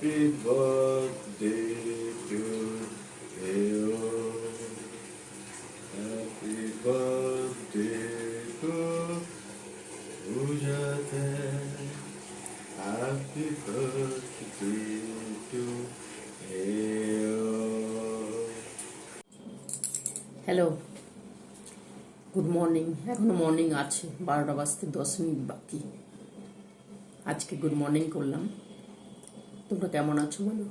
Happy birthday to you. Happy birthday to Pujate. Happy birthday to you. Hello, good morning. এখনো morning আছে, 12টা বাজতে 10 minute বাকি। আজকে good morning করলাম। তোমরা কেমন আছো বলো?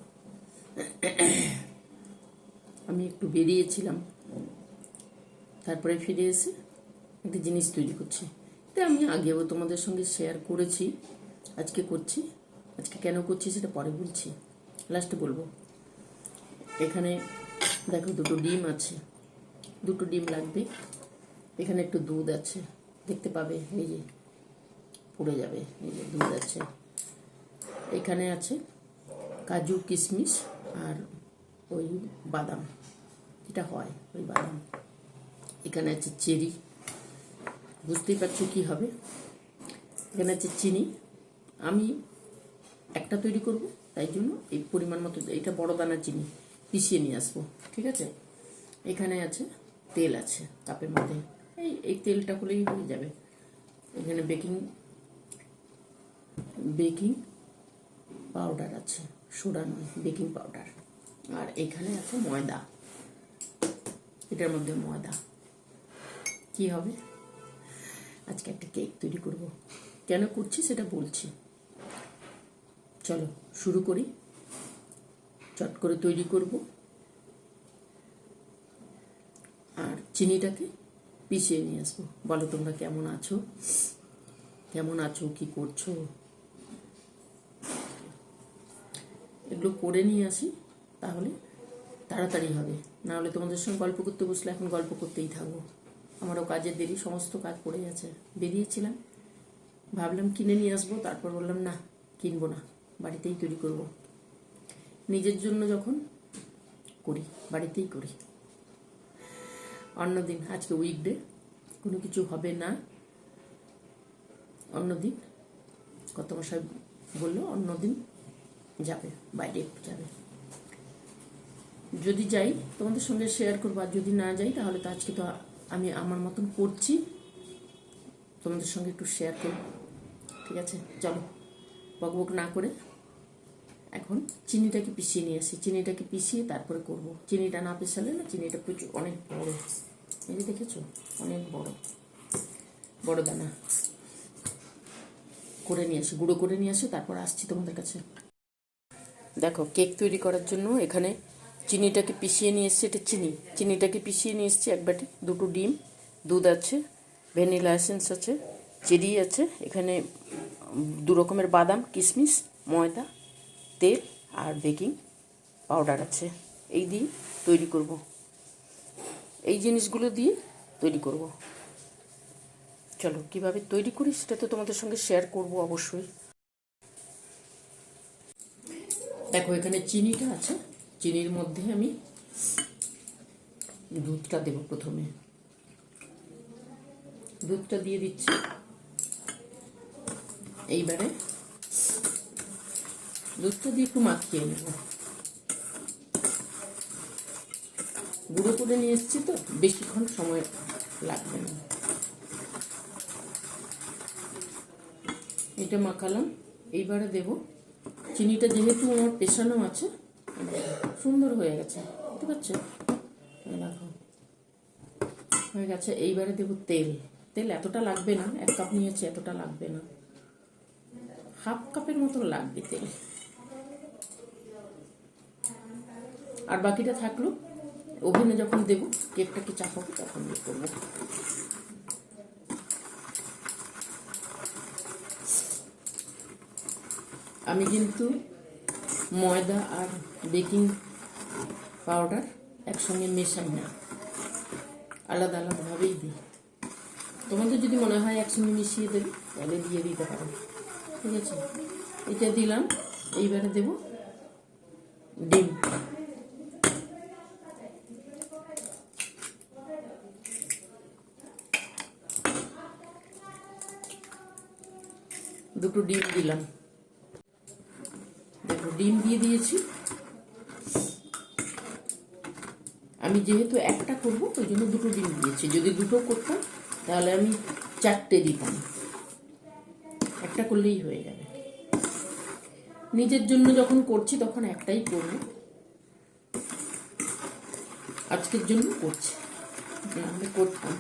আমি একটু বেরিয়েছিলাম, তারপরে ফিরে এসে একটা জিনিস তৈরি করছি। তাই আমি আগেও তোমাদের সঙ্গে শেয়ার করেছি, আজকে করছি। আজকে কেন করছি সেটা পরে বলছি, লাস্টে বলবো। এখানে দেখো দুটো ডিম আছে, দুটো ডিম লাগবে। এখানে একটু দুধ আছে, দেখতে পাবে, এই যে পড়ে যাবে, এই যে দুধ আছে। এখানে আছে কাজু কিশমিশ আর ওই বাদাম, এটা হয় ওই বাদাম। এখানে আছে চেরি, বুঝতেই পারছো কি হবে। এখানে আছে চিনি। আমি একটা তৈরি করব, তাই জন্য এই পরিমাণ মতো, এটা বড় দানা চিনি পিষিয়ে নিয়ে আসবো, ঠিক আছে। এখানে আছে তেল, আছে কাপের মধ্যে, এই তেলটা হলেই হয়ে যাবে। এখানে বেকিং পাউডার আছে, সোডা নয়, বেকিং পাউডার। আর এখানে আছে ময়দা, এটার মধ্যে ময়দা। কি হবে, আজকে একটা কেক তৈরি করব। কেন করছি সেটা বলছি, চলো শুরু করি। চট করে তৈরি করব। আর চিনিটাকে পিষিয়ে নিয়ে আসবো। বলো তোমরা কেমন আছো, কেমন আছো, কি করছো? এগুলো করে নিয়ে আসি, তাহলে তাড়াতাড়ি হবে। না হলে তোমাদের সঙ্গে গল্প করতে বসলে এখন গল্প করতেই থাকবো। আমারও কাজের দেরি, সমস্ত কাজ পড়ে আছে। বেরিয়েছিলাম, ভাবলাম কিনে নিয়ে আসবো, তারপর বললাম না, কিনবো না, বাড়িতেই তৈরি করব। নিজের জন্য যখন করি, বাড়িতেই করি। অন্যদিন, আজকে উইকডে, কোনো কিছু হবে না। অন্যদিন কত মশাই বললো অন্যদিন যাবে, বাইরে একটু যাবে। যদি যাই তোমাদের সঙ্গে শেয়ার করবো, আর যদি না যাই তাহলে তো আজকে তো আমি আমার মতন করছি, তোমাদের সঙ্গে একটু শেয়ার করব, ঠিক আছে। চলো বকবক না করে এখন চিনিটাকে পিষিয়ে নিয়ে আসি। চিনিটাকে পিষিয়ে তারপরে করব। চিনিটা না পেশালে না, চিনিটা প্রচুর অনেক বড়, এই যে দেখেছো, অনেক বড় বড় দানা। করে নিয়ে আসি, গুঁড়ো করে নিয়ে আসি, তারপর আসছি তোমাদের কাছে। দেখো, কেক তৈরি করার জন্য এখানে চিনিটাকে পিষিয়ে নিয়ে এসছি। এটা চিনিটাকে পিষিয়ে নিয়ে এসছি এক বাটি। দুটো ডিম, দুধ আছে, ভ্যানিলা এসেন্স আছে, চেরি আছে, এখানে 2 রকমের বাদাম, কিশমিশ, ময়দা, তেল আর বেকিং পাউডার আছে। এই দিয়ে তৈরি করব, এই জিনিসগুলো দিয়ে তৈরি করব। চলো কিভাবে তৈরি করি সেটা তো তোমাদের সঙ্গে শেয়ার করব অবশ্যই। দেখো, এখানে চিনিটা আছে, চিনির মধ্যে আমি দুধটা দেব। প্রথমে দুধটা দিয়ে দিচ্ছি। এইবারে দুধটা দিয়ে একটু মাখিয়ে নেব। গুঁড়ো করে নিয়ে এসেছি তো, বেশিক্ষণ সময় লাগবে না। এটা মাখালাম। এইবারে দেব চিনিটা, যেহেতু আমার পেছানো আছে, সুন্দর হয়ে গেছে, বুঝতে পারছো? দেখো হয়ে গেছে। এইবারে দেব তেল। তেল এতটা লাগবে না, 1 কাপ নিয়েছি, এতটা লাগবে না, 1/2 কাপের মতন লাগবে তেল। আর বাকিটা থাকলো ওভেনে যখন দেবো, কেকটাকে চাপাবো, তখন দিয়ে করবো। আমি কিন্তু ময়দা আর বেকিং পাউডার একসঙ্গে মেশাই না, আলাদা আলাদাভাবেই দিই। তোমাদের যদি মনে হয় একসঙ্গে মিশিয়ে দেবে, তাহলে দিয়ে দিতে পারো, ঠিক আছে। এটা দিলাম। এইবারে দেব ডিম। দুটো ডিম দিলাম। দেখো ডিম দিয়ে দিয়েছি। আমি যেহেতু একটা করবো ওই জন্য দুটো ডিম দিয়েছি, যদি দুটো করতাম তাহলে আমি 4টে দিতাম, একটা করলেই হয়ে যাবে। নিজের জন্য যখন করছি তখন একটাই করবো, আজকের জন্য করছি, আমি করতাম।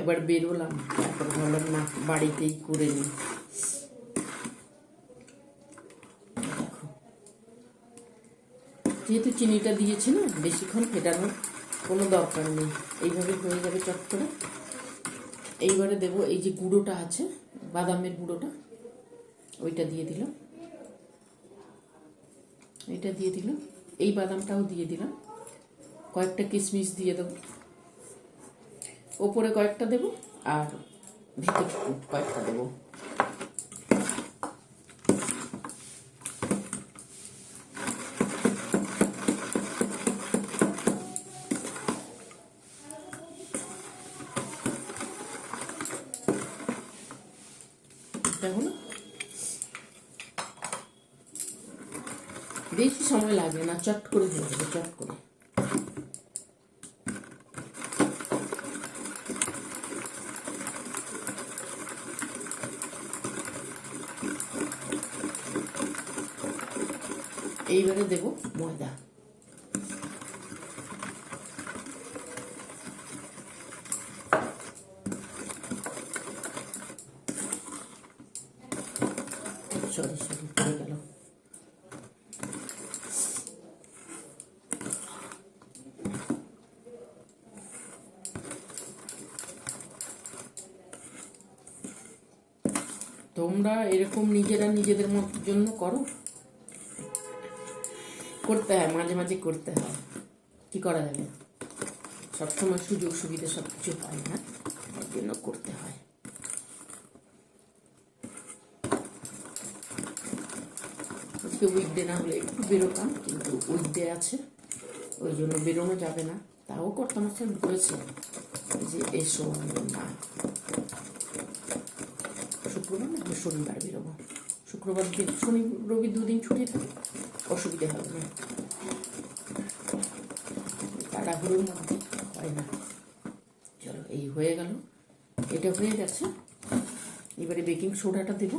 এবার বেরোলাম, তারপর ভাবলাম না বাড়িতেই করে নিই। দেখো যেহেতু চিনিটা দিয়েছি না, বেশিক্ষণ ফেটানোর কোনো দরকার নেই, এইভাবে হয়ে যাবে চট করে। এইবারে দেবো এই যে গুঁড়োটা আছে, বাদামের গুঁড়োটা, ওইটা দিয়ে দিলাম, এটা দিয়ে দিলাম, এই বাদামটাও দিয়ে দিলাম, কয়েকটা কিশমিশ দিয়ে দেবো, ওপরে কয়েকটা দেবো আর ভিতরে কয়েকটা দেবো। দেখো না, বেশি সময় লাগবে না, চট করে হয়ে যাবে, চট করে। এইবারে দেব ময়দা, সরি হয়ে গেল। তোমরা এরকম নিজেরা নিজেদের জন্য করো, করতে হয়, মাঝে মাঝে করতে হয়, কি করা যাবে, সবসময় সুযোগ সুবিধা সব কিছু পায় না, তার জন্য করতে হয়। আজকে উইকডে না হলে একটু বেরোতাম, কিন্তু উইকডে আছে ওই জন্য বেরোনো যাবে না, তাও করতাম। আছে বলেছে যে এসো, না শুক্রবার না শনিবার বেরোবো, শুক্রবার দিন শনি রবি দুদিন ছুটি থাকে, অসুবিধা হবে না, তাড়াহুড়োর মধ্যে হয় না। চলো এই হয়ে গেল, এটা হয়ে গেছে। এবারে বেকিং সোডাটা দেব,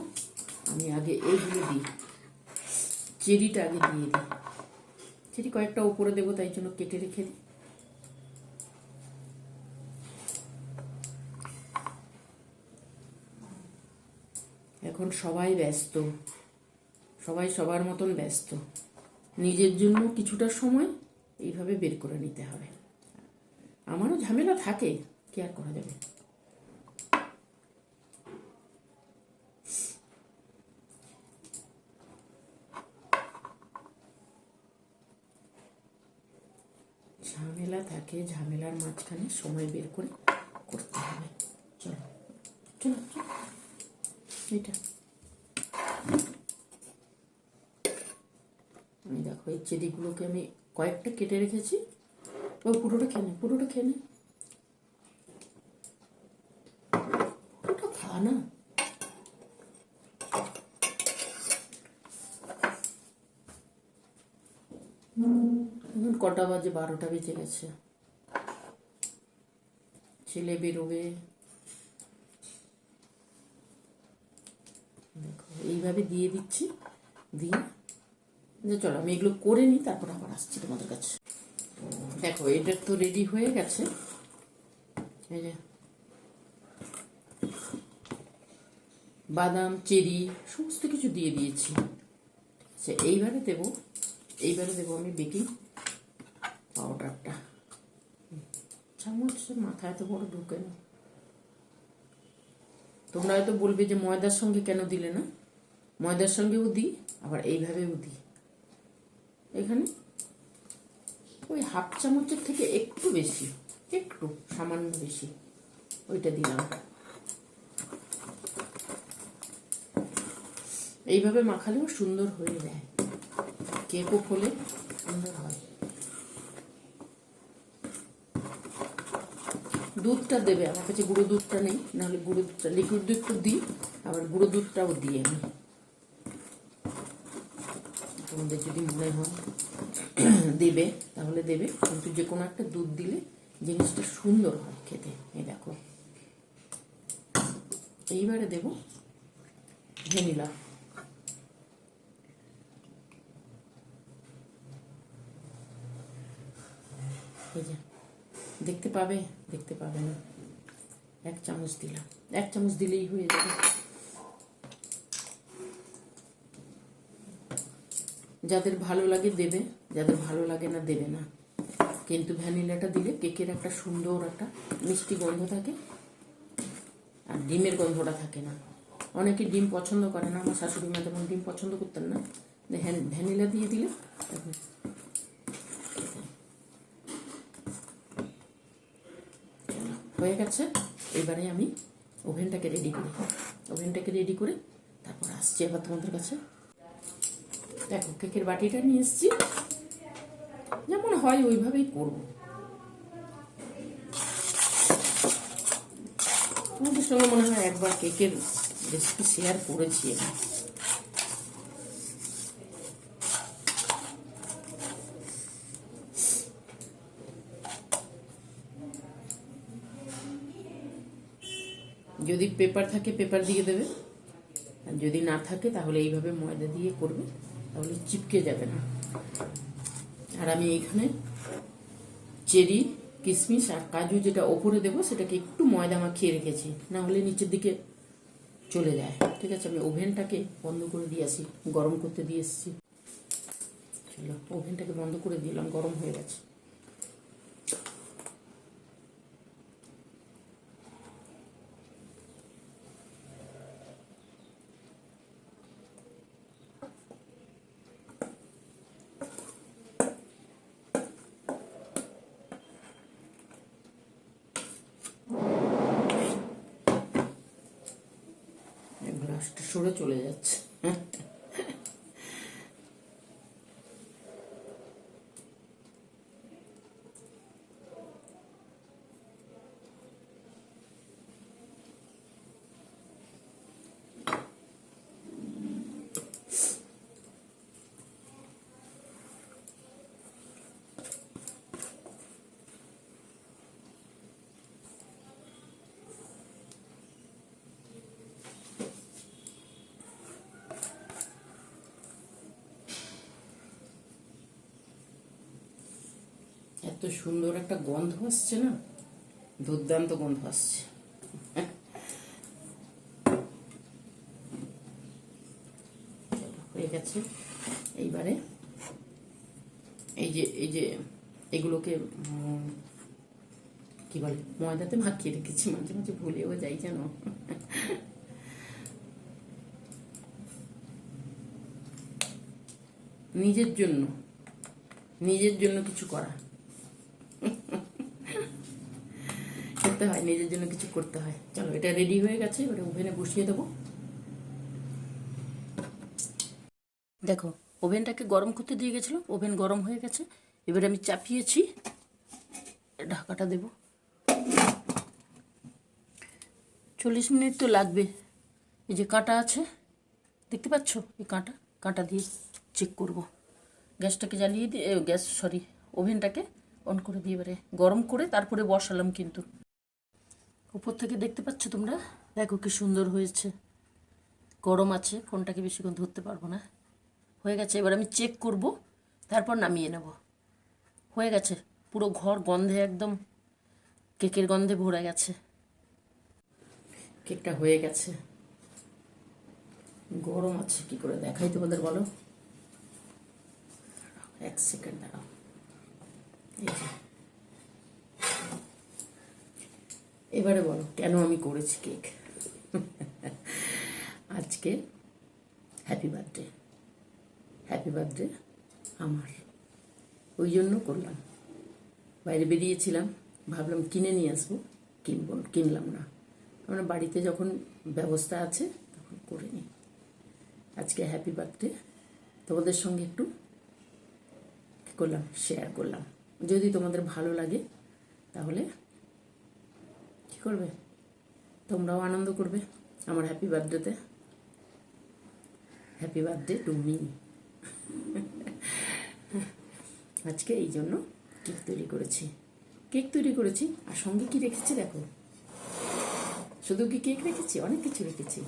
আমি আগে এইগুলো দিই, চেরিটা আগে দিয়ে দিই, চেরি কয়েকটা উপরে দেবো তাই জন্য কেটে রেখে দিই। এখন সবাই ব্যস্ত, সবাই সবার মতন ব্যস্ত, নিজের জন্য কিছুটা সময় এইভাবে বের করে নিতে হবে। আমারও ঝামেলা থাকে, কি আর করা যাবে। ঝামেলা থাকে, ঝামেলার মাঝখানে সময় বের করে করতে হবে। চলো চলো চলো, এটা আমি দেখো এই চেরিগুলোকে আমি কয়েকটা কেটে রেখেছি, ও পুরোটা খেয়ে নে, পুরোটা খেয়ে নে, পুরোটা খা না। এখন কটা বাজে, 12টা বেজে গেছে, ছেলে বেরোবে। দেখো এইভাবে দিয়ে দিচ্ছি, দিয়ে যে চলো আমি এগুলো করে নিই, তারপর আবার আসছি তোমাদের কাছে। দেখো এটা তো রেডি হয়ে গেছে, এই যে বাদাম চেরি সমস্ত কিছু দিয়ে দিয়েছি। আচ্ছা এইবারে দেবো আমি বেকিং পাউডারটা, চামচ মাথায় তো বড় ঢুকে না। তোমরা হয়তো বলবে যে ময়দার সঙ্গে কেন দিলে না, ময়দার সঙ্গেও দিই, আবার এইভাবেও দিই। এখানে ওই হাফ চামচের থেকে একটু বেশি, একটু সামান্য বেশি ওইটা দিলাম। এইভাবে মাখালেও সুন্দর হয়ে যায়, কেকও ফোলে সুন্দর হয়। 2 দুধটা দেবে, আমার কাছে গুঁড়ো দুধটা নেই, নাহলে গুঁড়ো দুধটা লিকুইড দুধটা দিই, আবার গুঁড়ো দুধটাও দিই আমি। তোমাদের যদি মনে হয় দেবে তাহলে দেবে, কিন্তু যে কোনো একটা দুধ দিলে জিনিসটা সুন্দর হয় খেতে। এই দেখো, এইবারে দেব ভ্যানিলা। এই যে দেখতে পাবে, দেখতে পাবে না, 1 চামচ দিলাম, 1 চামচ দিলেই হয়ে যাবে। যাদের ভালো লাগে দেবে, যাদের ভালো লাগে না দেবে না, কিন্তু ভ্যানিলাটা দিলে কেকের একটা সুন্দর একটা মিষ্টি গন্ধ থাকে, আর ডিমের গন্ধটা থাকে না। অনেকে ডিম পছন্দ করে না, আমার শাশুড়ি মা তেমন ডিম পছন্দ করতেন না, ভ্যানিলা দিয়ে দিলে। হয়ে গেছে। এবারে আমি ওভেনটাকে রেডি করে তারপর আসছি আবার তোমাদের কাছে। দেখো, কেকের বাটিটা নিয়ে এসেছি, যেমন হয় ওইভাবেই করবো। তোমাদের সঙ্গে মনে হয় একবার কেকের রেসিপি শেয়ার করেছি আমি। যদি পেপার থাকে পেপার দিয়ে দেবে, আর যদি না থাকে তাহলে এইভাবে ময়দা দিয়ে করবে, তাহলে চিপকে যাবে না। আর আমি এইখানে চেরি, কিশমিশ আর কাজু যেটা ওপরে দেবো সেটাকে একটু ময়দা মাখিয়ে রেখেছি, না হলে নিচের দিকে চলে যায়। ঠিক আছে, আমি ওভেনটাকে বন্ধ করে দিয়ে আসি, গরম করতে দিয়ে এসেছি। চলো, ওভেনটাকে বন্ধ করে দিলাম, গরম হয়ে গেছে। গ্লাসটা সরে চলে যাচ্ছে। এত সুন্দর একটা গন্ধ আসছে না, দুর্দান্ত গন্ধ আসছে। হয়ে গেছে। এইবারে এই যে এগুলোকে কি বলে, ময়দাতে মাখিয়ে রেখেছি, মাঝে মাঝে ভুলেও যাই জানো। নিজের জন্য কিছু করা করতে হয়, নিজের জন্য কিছু করতে হয়। চলো, এটা রেডি হয়ে গেছে, এবারে ওভেনে বসিয়ে দেবো। দেখো, ওভেনটাকে গরম করতে দিয়ে গেছিলো, ওভেন গরম হয়ে গেছে। এবারে আমি চাপিয়েছি, ঢাকাটা দেব। 40 মিনিট তো লাগবে। এই যে কাঁটা আছে, দেখতে পাচ্ছ, এই কাঁটা দিয়ে চেক করব। গ্যাসটাকে জ্বালিয়ে দিয়ে, ওভেনটাকে অন করে দিয়ে এবারে গরম করে তারপরে বসালাম। কিন্তু উপর থেকে দেখতে পাচ্ছ তোমরা, দেখো কি সুন্দর হয়েছে। গরম আছে, ফোনটাকে বেশিক্ষণ ধরতে পারবো না। হয়ে গেছে, এবার আমি চেক করব, তারপর নামিয়ে নেব। হয়ে গেছে, পুরো ঘর গন্ধে একদম কেকের গন্ধে ভরে গেছে। কেকটা হয়ে গেছে, গরম আছে, কি করে দেখাই তোমাদের বলো। 1 সেকেন্ড দাঁড়াও। এবারে বলো কেন আমি করেছি কেক। আজকে হ্যাপি বার্থডে আমার, ওই জন্য করলাম। বাইরে বেরিয়েছিলাম, ভাবলাম কিনে নিয়ে আসবো, কিনলাম না। আমরা বাড়িতে যখন ব্যবস্থা আছে তখন করে নিই। আজকে হ্যাপি বার্থডে, তোমাদের সঙ্গে একটু করলাম, শেয়ার করলাম। যদি তোমাদের ভালো লাগে তাহলে করবে, তোমরাও আনন্দ করবে আমার হ্যাপি বার্থডেতে। Happy birthday to me. আজকে এই জন্য কেক তৈরি করেছি। কেক তৈরি করেছি আর সঙ্গে কি রেখেছি দেখো, শুধু কি কেক রেখেছি, অনেক কিছু রেখেছি।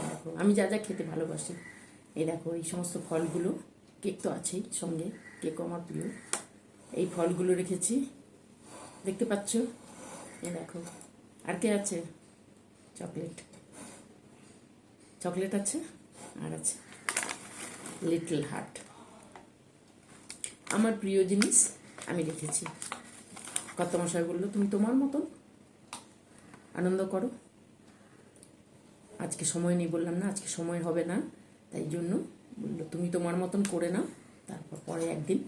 দেখো আমি যা যা খেতে ভালোবাসি, এই দেখো এই সমস্ত ফলগুলো, কেক তো আছেই সঙ্গে, কেকও আমার প্রিয়। এই ফলগুলো রেখেছি, দেখতে পাচ্ছ, এই দেখো। আর কে আছে, চকলেট, চকলেট আছে, আর আছে লিটল হার্ট, আমার প্রিয় জিনিস আমি রেখেছি। কর্তামশাই বললো তুমি তোমার মতন আনন্দ করো, আজকে সময় নেই, বললাম না আজকে সময় হবে না, তাই জন্য বললো তুমি তোমার মতন করে নাও, তারপর পরে একদিন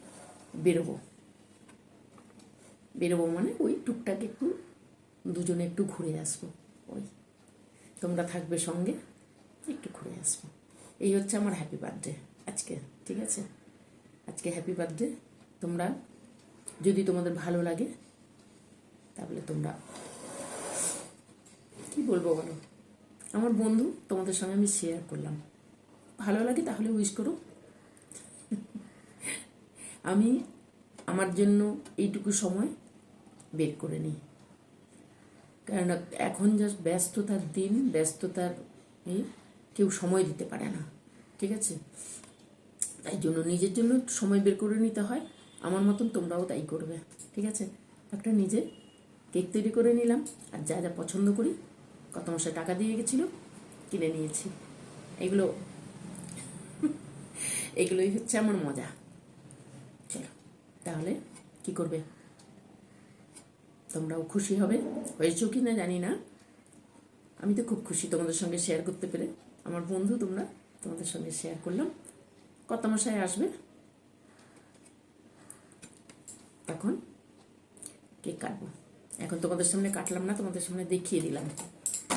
বেরোবো। বেরোবো মানে ওই টুকটাক একটু দুজনে একটু ঘুরে আসবো, ওই তোমরা থাকবে সঙ্গে, একটু ঘুরে আসবো। এই হচ্ছে আমার হ্যাপি বার্থডে আজকে, ঠিক আছে? আজকে হ্যাপি বার্থডে। তোমরা যদি তোমাদের ভালো লাগে তাহলে তোমরা কি বলবো বলো, আমার বন্ধু তোমাদের সঙ্গে আমি শেয়ার করলাম, ভালো লাগে তাহলে উইশ করো। আমি আমার জন্য এইটুকু সময় বের করে নিই, কারণ এখন জাস্ট ব্যস্ততার দিন, ব্যস্ততার কেউ সময় দিতে পারে না, ঠিক আছে? তাই জন্য নিজের জন্য সময় বের করে নিতে হয়, আমার মতন তোমরাও তাই করবে, ঠিক আছে? একটা নিজে কেক তৈরি করে নিলাম, আর যা যা পছন্দ করি কত মাসে টাকা দিয়ে গেছিলো কিনে নিয়েছি। এগুলোই হচ্ছে আমার মজা। চলো তাহলে কি করবে, তোমরাও খুশি হবে, হয়েছো কি না জানি না, আমি তো খুব খুশি তোমাদের সঙ্গে শেয়ার করতে পেরে। আমার বন্ধু তোমরা, তোমাদের সঙ্গে শেয়ার করলাম। কর্তামশাই আসবে, এখন কেক কাটবো। এখন তোমাদের সামনে কাটলাম না, তোমাদের সামনে দেখিয়ে দিলাম।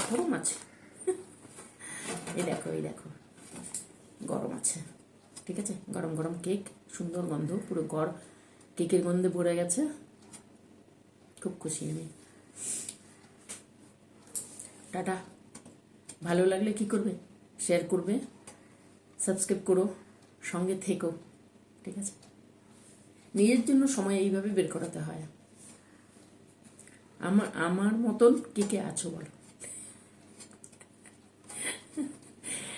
গরম আছে, এই দেখো, এই দেখো, গরম আছে, ঠিক আছে? গরম গরম কেক, সুন্দর গন্ধ, পুরো ঘর কেকের গন্ধে ভরে গেছে, খুব খুশি আমি। টাটা। ভালো লাগলে কি করবে, শেয়ার করবে, সাবস্ক্রাইব করো, সঙ্গে থেকো, ঠিক আছে? নিজের জন্য সময় এইভাবে বের করাতে হয়। আমার মতন কে কে আছো বলো?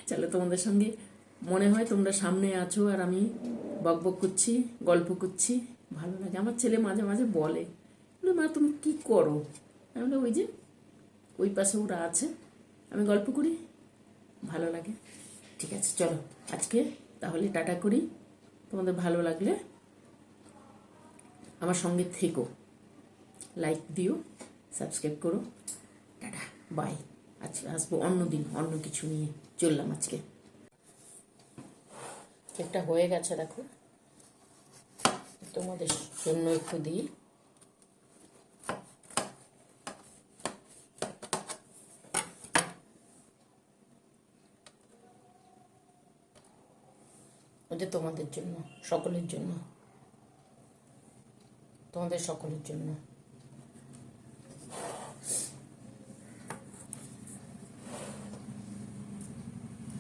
চলো, তোমাদের সঙ্গে মনে হয় তোমরা সামনে আছো আর আমি বকবক করছি, গল্প করছি, ভালো লাগে। আমার ছেলে মাঝে মাঝে বলে, মা তুমি কি করো? আমি বলি ওই যে ওই পাশে ওরা আছে, আমি গল্প করি, ভালো লাগে। ঠিক আছে, চলো আজকে তাহলে টাটা করি। তোমাদের ভালো লাগলে আমার সঙ্গে থেকো, লাইক দিও, সাবস্ক্রাইব করো। টাটা, বাই। আজকে আসবো অন্য দিন, অন্য কিছু নিয়ে চললাম আজকে। কেকটা হয়ে গেছে দেখো, তোমাদের জন্য একটু দিই। ওটা তোমাদের জন্য, সকলের জন্য, তোমাদের সকলের জন্য।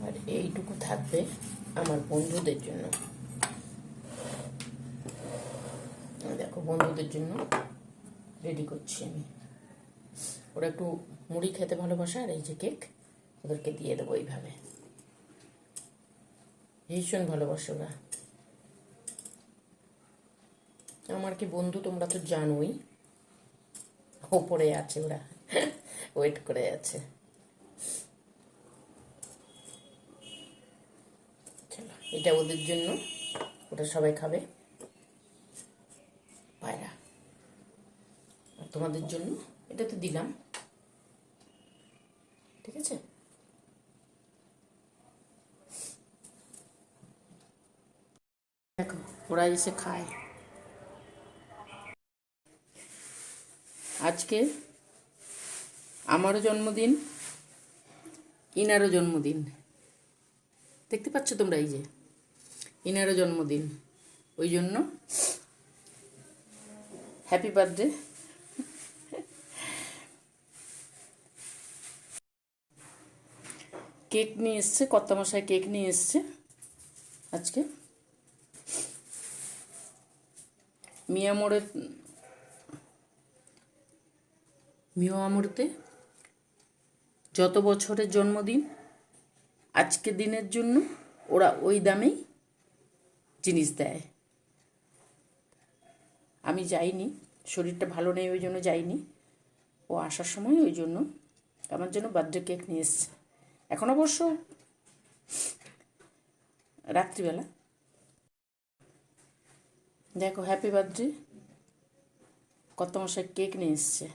আর এইটুকু থাকবে আমার বন্ধুদের জন্য। দেখো বন্ধুদের জন্য রেডি করছি আমি। ওরা একটু মুড়ি খেতে ভালোবাসে, আর এই যে কেক ওদেরকে দিয়ে দেবো এইভাবে, ভীষণ ভালোবাসে ওরা। আমার কি বন্ধু তোমরা তো জানোই, ওপরে আছে ওরা, ওয়েট করে আছে। চলো, এটা ওদের জন্য, ওটা সবাই খাবে, পায়রা। আর তোমাদের জন্য এটা তো দিলাম, ঠিক আছে? দেখো ওরা এসে খায়। আজকে আমারও জন্মদিন, ইনারও জন্মদিন, দেখতে পাচ্ছ তোমরা, এই যে ইনারও জন্মদিন, ওই জন্য হ্যাপি বার্থডে। কেক নিয়ে এসছে, কর্তামশাই কেক নিয়ে এসছে আজকে। মিয়ামোড়তে যত বছরের জন্মদিন আজকের দিনের জন্য ওরা ওই দামেই জিনিস দেয়। আমি যাইনি, শরীরটা ভালো নেই ওই জন্য যাইনি। ও আসার সময় ওই জন্য আমার জন্য বার্থডে কেক নিয়ে এসছে। এখন অবশ্য রাত্রিবেলা। দেখো, হ্যাপি বার্থডে। কর্তামশাই কেক নিয়ে এসছে,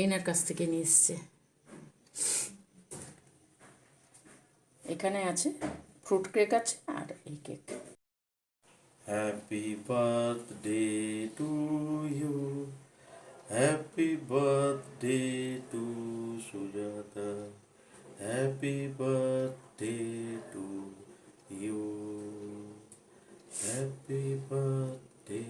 এনার কাছ থেকে নিয়ে এসছে। এখানে আছে ফ্রুট কেক আছে আর এই cake. Happy birthday to you, happy birthday to Sujata, happy birthday to you, happy birthday